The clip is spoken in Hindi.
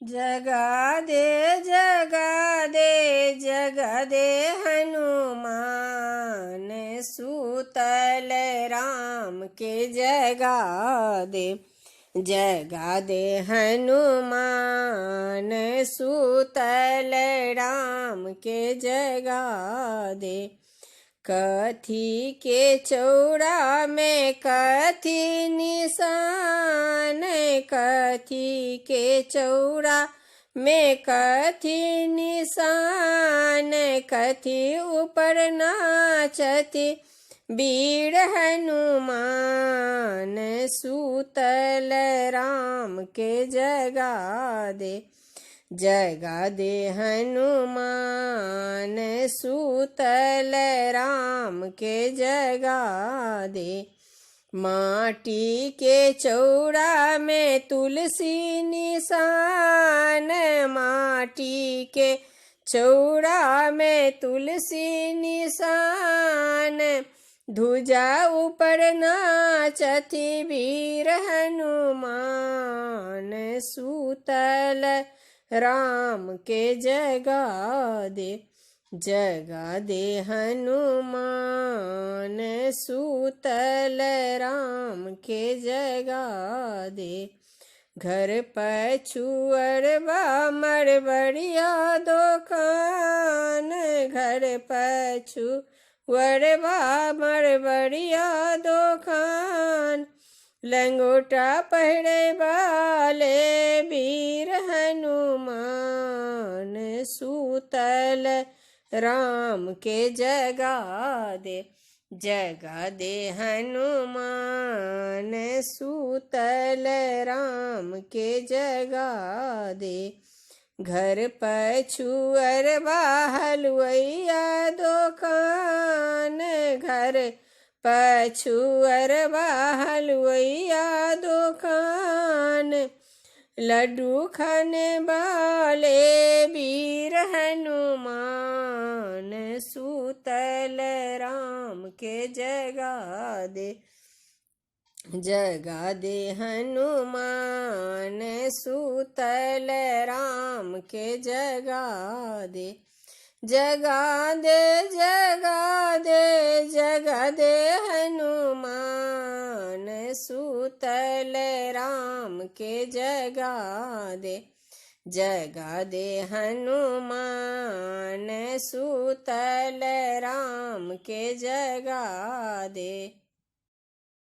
जगा दे जगा दे जगा दे हनुमान, सूतल राम के जगा दे। जगा दे हनुमान, सूतल राम के जगा दे। कथी के चौड़ा में कथी निशान, कथी के चौड़ा में कथी निशान, कथी ऊपर नाचती वीर हनुमान, सूतल राम के जगा दे। जगा दे हनुमान, सूतल राम के जगा दे। माटी के चौड़ा में तुलसी निशान, माटी के चौड़ा में तुलसी निशान, ध्वजा ऊपर नाचती वीर हनुमान, सूतल राम के जगा दे। जगा दे हनुमान, सूतल राम के जगा दे। घर पछुअर मरबड़िया दुकान, घर पछुअर मरबड़िया दुकान, लंगोटा पहरे वाले वीर हनुमान, सूतल राम के जगा दे। जगा दे हनुमान, सूतल राम के जगा दे। घर पछुअर हलुइया दुकान, घर पछुअर हलुइया दुकान, लड्डू खाने वाले वीर हनुमान, सूतल राम के जगा दे। जगा दे हनुमान, सूतल राम के जगा दे। जगा दे जगा दे जगा दे हनुमान, सूतल राम के जगा दे। जगा दे हनुमान, सूतल राम के जगा दे।